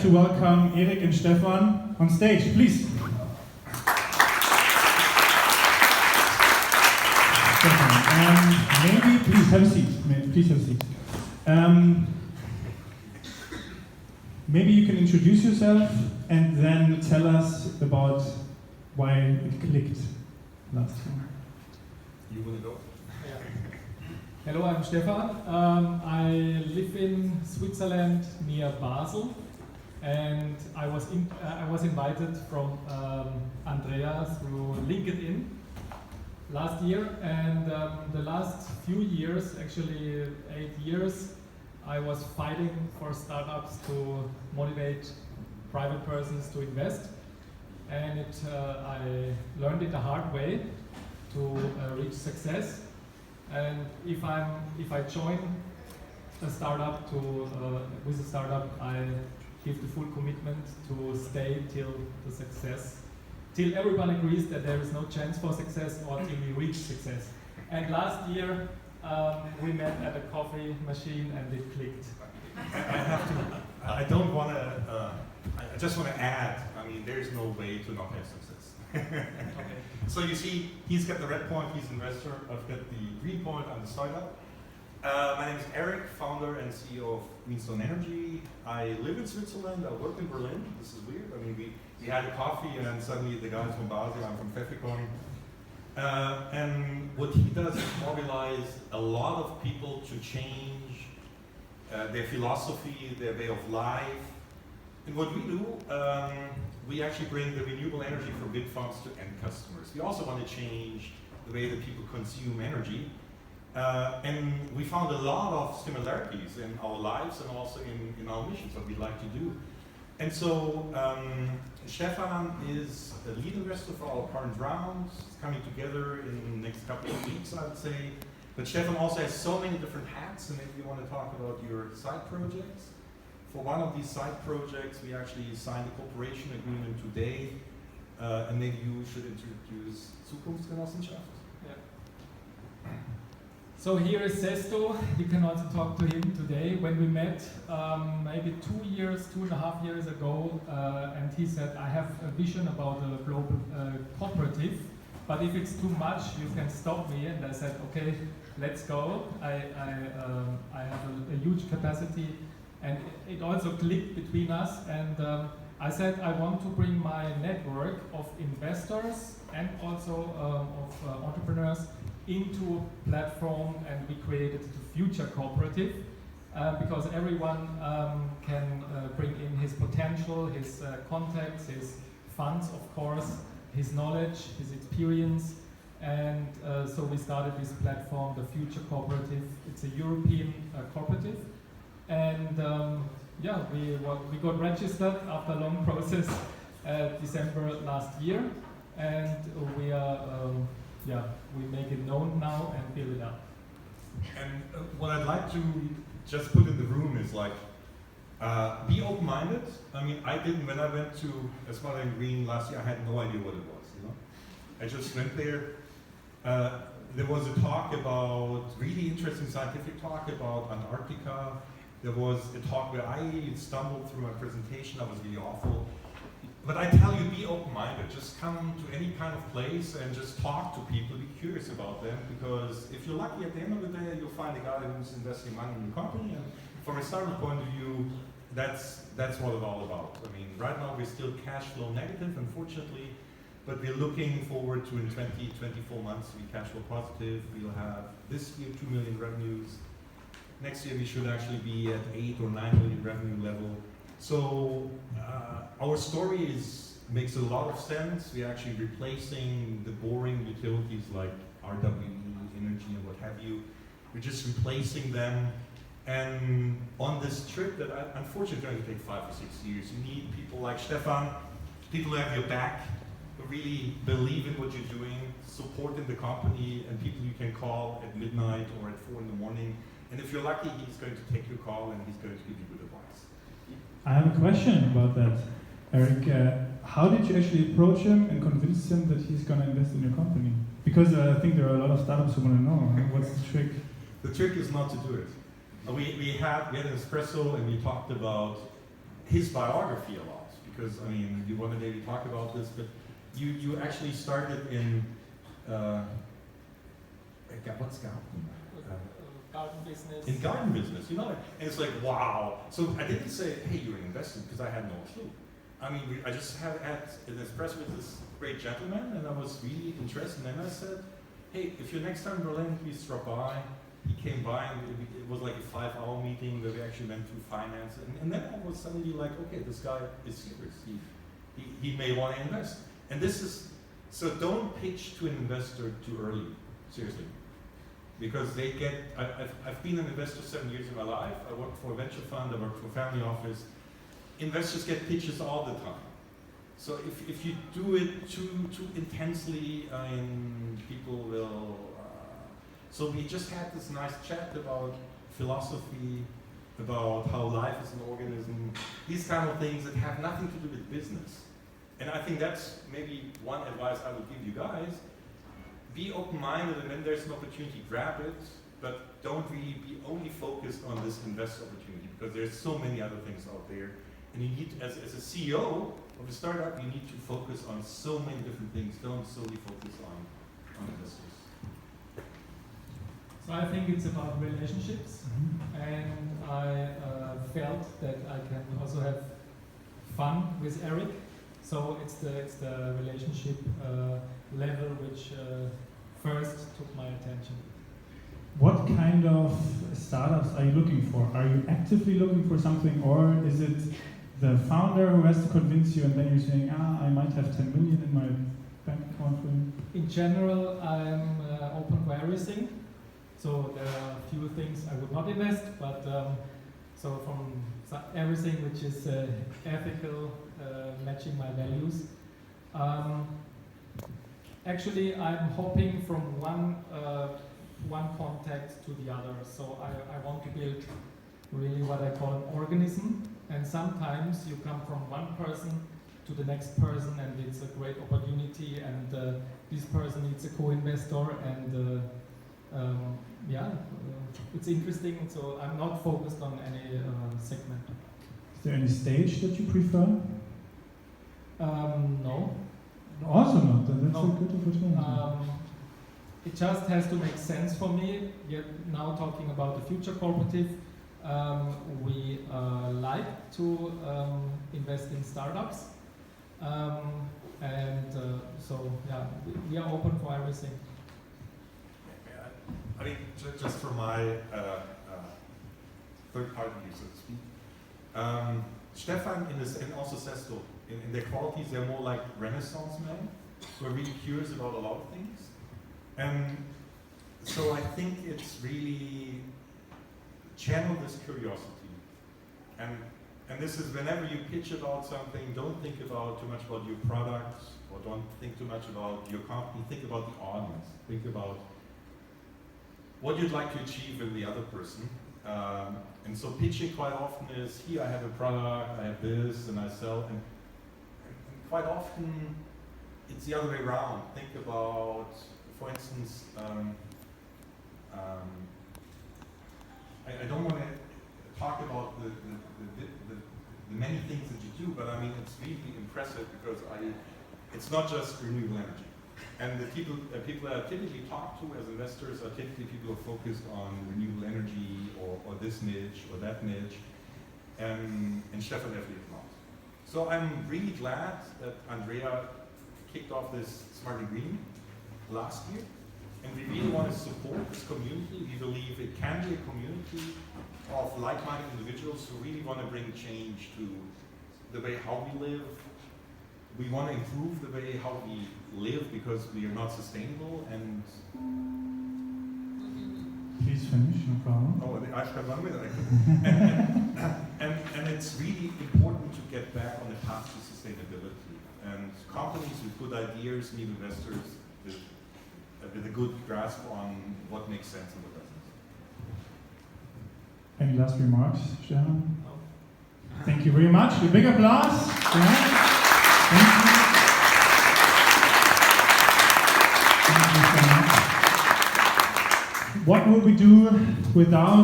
to welcome Erik and Stefan on stage, please. Maybe, please have a seat. Please have a seat. Maybe you can introduce yourself and then tell us about why it clicked last time. You want to go? Yeah. Hello, I'm Stefan. I live in Switzerland near Basel, and I was invited from Andrea through LinkedIn last year, and the last few years, actually 8 years, I was fighting for startups to motivate private persons to invest, and I learned it the hard way to reach success. And if I join a startup with a startup, I give the full commitment to stay till the success, till everyone agrees that there is no chance for success or till we reach success. And last year we met at a coffee machine and it clicked. I don't want to. I just want to add. I mean, there is no way to not have success. Okay. So you see, he's got the red point. He's an investor. I've got the green point. I'm the startup. My name is Erik, founder and CEO of Smart&Green Energy. I live in Switzerland. I work in Berlin. This is weird. I mean, we had a coffee and then suddenly the guy's from Basel. I'm from Pfeffikon. And what he does is mobilize a lot of people to change their philosophy, their way of life. And what we do, we actually bring the renewable energy from wind farms to end customers. We also want to change the way that people consume energy. And we found a lot of similarities in our lives and also in our missions, what we like to do. And so Stefan is the lead investor for our current round. It's coming together in the next couple of weeks, I would say. But Stefan also has so many different hats, and maybe you want to talk about your side projects. For one of these side projects, we actually signed a cooperation agreement today, and maybe you should introduce Zukunftsgenossenschaft. Yeah. So here is Sesto. You can also talk to him today. When we met maybe 2.5 years ago, and he said, I have a vision about a global cooperative, but if it's too much, you can stop me. And I said, okay, let's go. I have a huge capacity, and it also clicked between us. And I said, I want to bring my network of investors and also of entrepreneurs into platform, and we created the Future Cooperative because everyone can bring in his potential, his contacts, his funds, of course, his knowledge, his experience, and so we started this platform, the Future Cooperative. It's a European cooperative, and yeah, we got registered after a long process December last year, and we are we make it known now and build it up. And what I'd like to just put in the room is like, be open-minded. I mean, I didn't, when I went to Smart&Green last year, I had no idea what it was, you know? I just went there. There was a talk about, really interesting scientific talk about Antarctica. There was a talk where I stumbled through my presentation, that was really awful. But I tell you, be open-minded. Just come to any kind of place and just talk to people, be curious about them, because if you're lucky, at the end of the day, you'll find a guy who's investing money in your company, and from a startup point of view, that's what it's all about. I mean, right now we're still cash flow negative, unfortunately, but we're looking forward to in 24 months to be cash flow positive. We'll have this year 2 million revenues. Next year we should actually be at 8 or 9 million revenue level. So our story makes a lot of sense. We're actually replacing the boring utilities like RWE, energy, and what have you. We're just replacing them. And on this trip that unfortunately is going to take 5 or 6 years, you need people like Stefan, people who have your back, who really believe in what you're doing, supporting the company, and people you can call at midnight or at 4 in the morning. And if you're lucky, he's going to take your call and he's going to give you good advice. I have a question about that, Erik. How did you actually approach him and convince him that he's going to invest in your company? Because I think there are a lot of startups who want to know, what's the trick? The trick is not to do it. We had an espresso and we talked about his biography a lot, because I mean, you want to maybe talk about this, but you actually started in what's garden? Garden business. In garden business, you know, and it's like, wow. So I didn't say, hey, you're an investor, because I had no clue. I mean, I just had an espresso with this great gentleman, and I was really interested. And then I said, hey, if you're next time in Berlin, please drop by. He came by, and it was like a 5-hour meeting where we actually went through finance. And then I was suddenly like, okay, this guy is serious. He may want to invest. And this is, so don't pitch to an investor too early, seriously. Because they get, I've been an investor 7 years in my life. I worked for a venture fund, I worked for a family office. Investors get pitches all the time. So if you do it too intensely, people will. So we just had this nice chat about philosophy, about how life is an organism, these kind of things that have nothing to do with business. And I think that's maybe one advice I would give you guys. Be open-minded, and when there's an opportunity, grab it, but don't really be only focused on this investor opportunity, because there's so many other things out there. And you need, as a CEO of a startup, you need to focus on so many different things. Don't solely focus on investors. So I think it's about relationships, and I felt that I can also have fun with Erik. So it's the relationship level which first took my attention. What kind of startups are you looking for? Are you actively looking for something, or is it the founder who has to convince you, and then you're saying, I might have 10 million in my bank account? In general, I'm open for everything. So there are a few things I would not invest, but so from everything which is ethical, matching my values. Actually, I'm hopping from one contact to the other. So I want to build really what I call an organism. And sometimes you come from one person to the next person, and it's a great opportunity. And this person needs a co-investor, and it's interesting. So I'm not focused on any segment. Is there any stage that you prefer? No. Also not. That's No. a good opportunity. It just has to make sense for me. Yet now talking about the future cooperative, we like to invest in startups, we are open for everything. I mean, just for my third party view, so to speak. Stefan and also Sesto, in their qualities, they're more like Renaissance men who are really curious about a lot of things. And so I think it's really channel this curiosity. And this is whenever you pitch about something, don't think about too much about your product, or don't think too much about your company. Think about the audience. Think about what you'd like to achieve with the other person. And so pitching quite often is, here I have a product, I have this, and I sell. And quite often it's the other way around. Think about, for instance, I don't want to talk about the many things that you do, but I mean, it's really impressive because it's not just renewable energy. And the people that I typically talk to as investors are typically people who are focused on renewable energy or this niche or that niche, and Stefan definitely is not. So I'm really glad that Andrea kicked off this Smart&Green last year, and we really want to support this community. We believe it can be a community of like-minded individuals who really want to bring change to the way how we live. We want to improve the way how we live because we are not sustainable. And please finish, no problem. Oh, I've got 1 minute. And it's really important to get back on the path to sustainability. And companies with good ideas need investors with a good grasp on what makes sense in the business. Any last remarks, Stefan? No. Thank you very much. A big applause. Yeah. Thank you. Thank you so much. What will we do without